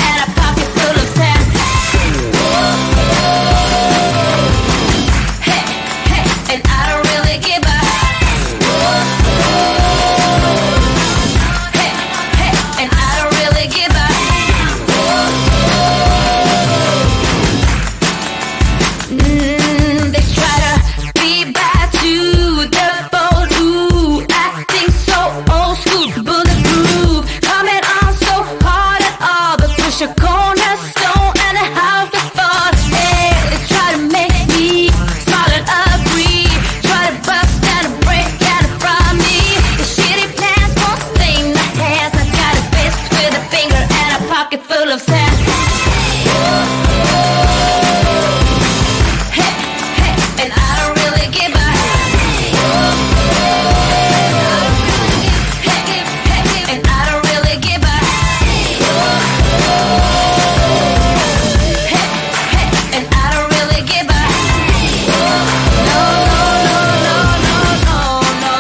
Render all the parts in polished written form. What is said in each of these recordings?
and a pocket full of sand. Hey, hey, and I don't really give a. Hey, hey, and I don't really give a. They try to be bad to the bold, ooh, acting so old school, bulletproof, coming on so hard at all, but push a cornerstone and a house to fall. Hey, they try to make me smile and agree, try to bust and break out from me. The shitty plans won't stain my hands. I got a fist with a finger and a pocket full of sand. And I don't really give a. And I don't really give a. And I don't really give a. No, no, no, no, no, no,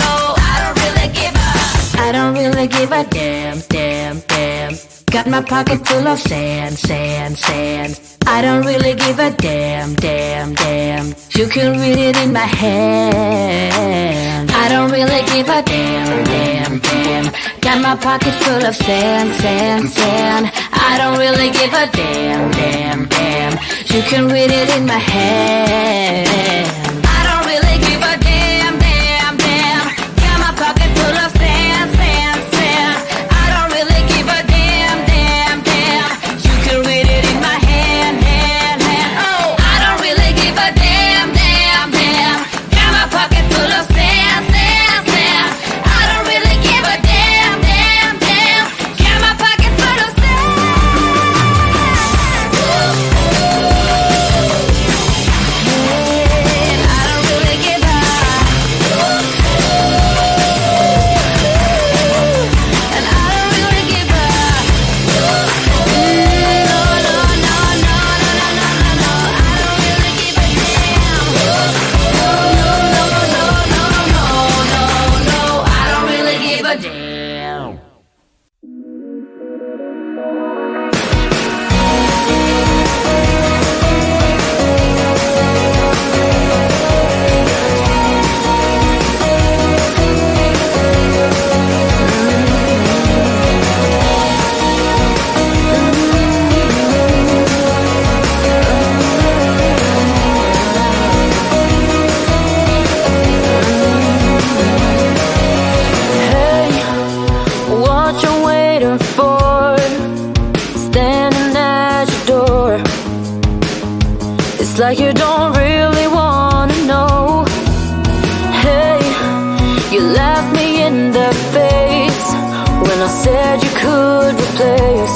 no, I don't really give a. I don't really give a damn, damn, damn. Got my pocket full of sand, sand, sand. I don't really give a damn, damn, damn. You can read it in my hand. I don't really give a damn, damn, damn. Got my pocket full of sand, sand, sand. I don't really give a damn, damn, damn. You can read it in my hand. I don't really give a damn, damn, damn. Got my pocket full of sand, sand, sand. I don't really give a damn, damn, damn. You can read it in my hand, hand, hand. Oh, I don't really give a damn, damn, damn. Got my pocket full of sand, sand, sand. I don't really give a damn, damn, damn. Got my pocket full of sand. And I don't really give a. And I don't really give a. No, no, no, no, no, no, no, no, no. I don't really give a damn. No, no, no, no, no, no, no, no. I don't really give a damn. Hey, what you waiting for? Standing at your door. It's like you don't really wanna know. Hey, you laughed me in the face when I said you could replace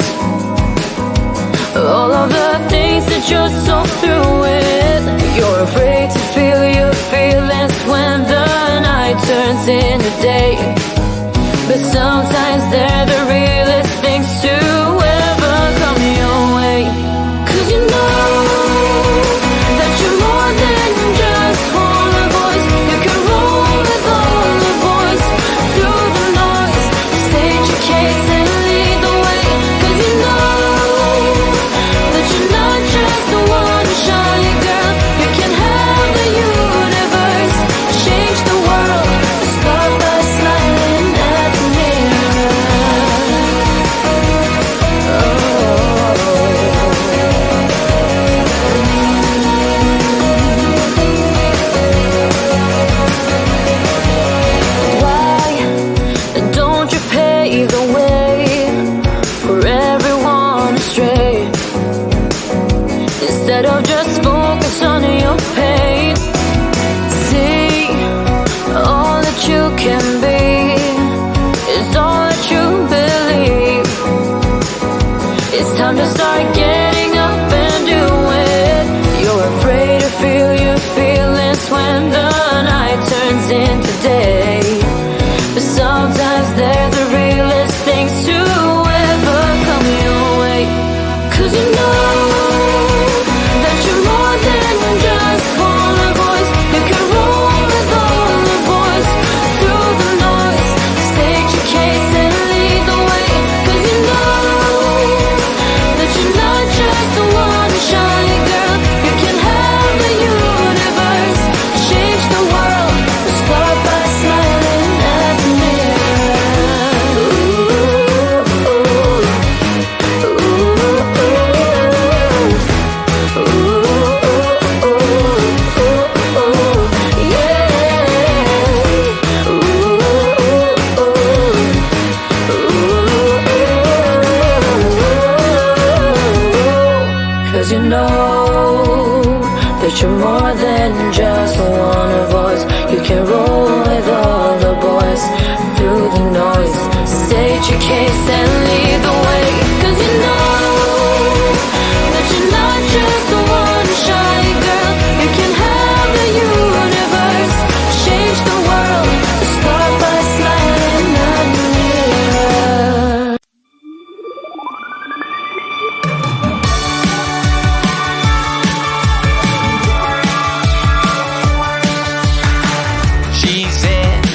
all of the things that you're so through with. You're afraid to feel your feelings when the night turns into day. But sometimes they're the realest things to ever come your way. 'Cause you know that you're more than just one voice. You can roll with all the boys through the noise. State your case and lead the way. 'Cause you know that you're not just the one shy girl. You can have the universe, change the world. Start by smiling at the mirror. Why don't you pave the way for everyone astray? Instead of just focus on your pain, see all that you can be is all that you believe. It's time to start getting up and do it. You're afraid to feel your feelings when the night turns into day. But sometimes they're the realest things to ever come your way. 'Cause you know that you're more than just one voice. You can roll with all the boys through the noise. State your case and lead the way. 'Cause you know 'cause you know that you're more than just one voice. You can roll with all the boys through the noise. State your case and lead the way, 'cause you know that you're not just one shy girl. You can have the universe, change the world. Start by smiling at me.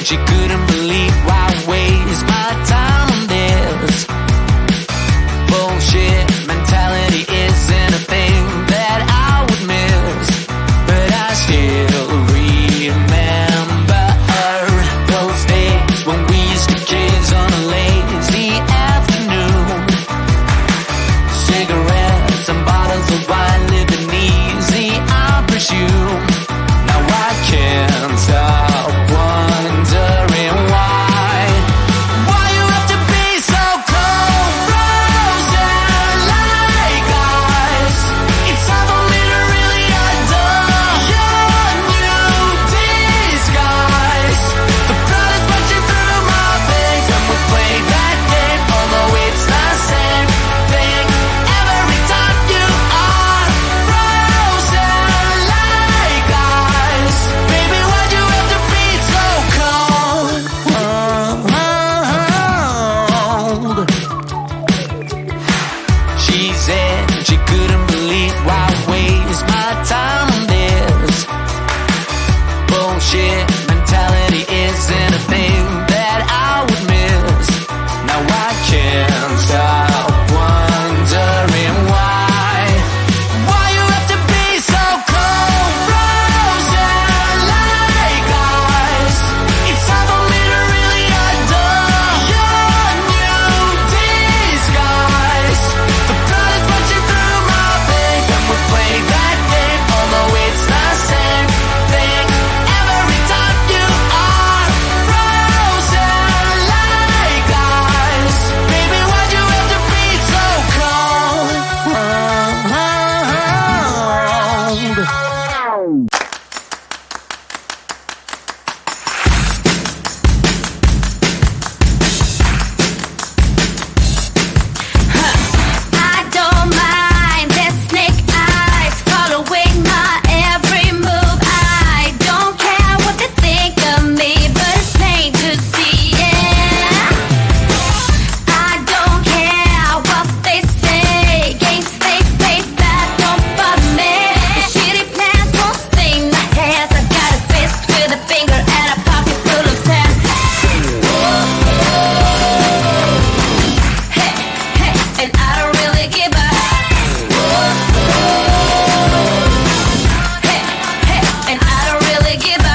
She couldn't believe why I waste my time on this. Bullshit mentality isn't a thing that I would miss. But I still remember those days when we used to kiss on a lazy afternoon. Cigarettes and bottles of wine, living easy, I presume. Now I can't stop wondering why you have to be so cold, frozen like ice. It's hard for me to really adore your new disguise. The blood is rushing through my veins, and we play that game, although it's the same thing every time. You are frozen like ice. Baby, why'd you have to be so cold? She said she couldn't believe why I waste my time on this. Bullshit mentality isn't a thing that I would miss. Now I can't stop wondering why you have to be so cold, frozen like ice. It's hard for me to really adore your new disguise. The blood is rushing through my veins, and we play that game, although it's the same thing every time. You are frozen like ice. Baby, why'd you have to be so cold? I don't mind their snake eyes following my every move. I don't care what they think of me, but it's plain to see, yeah. I don't care what they say, games they play that don't bother me. The shitty plans won't sting my hands. I got a fist with a finger and a pocket full of sand. Hey, hey, and I don't really give a. Hey, hey, and I don't really give a.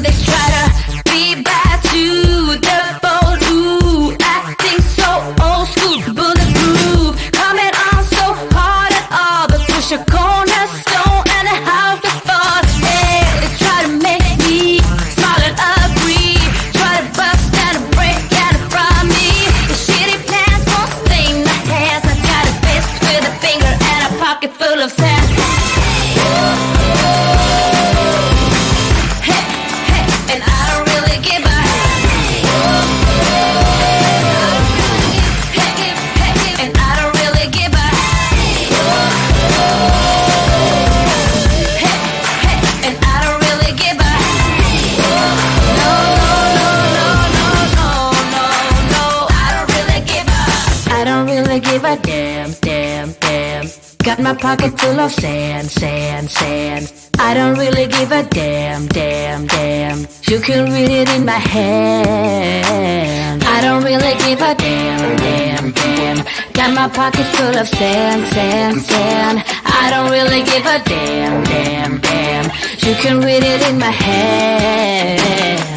They try to be back to the bold, ooh, acting so old school, bulletproof, coming on so hard at all, but push a cornerstone and a house to fall. Hey, they try to make me smile and agree, try to bust and break out from me. The shitty plans won't sting my hands. I got a fist with a finger and a pocket full of sand. Hey, hey, and I don't really give a. Hey, hey, and I don't really give a. Hey, hey, and I don't really give a. No, no, no, no, no, no, no, I don't really give a. I don't really give a damn, damn, damn. Got my pocket full of sand, sand, sand. I don't really give a damn, damn, damn. You can read it in my hand. I don't really give a damn, damn, damn. Got my pocket full of sand, sand, sand. I don't really give a damn, damn, damn. You can read it in my hand.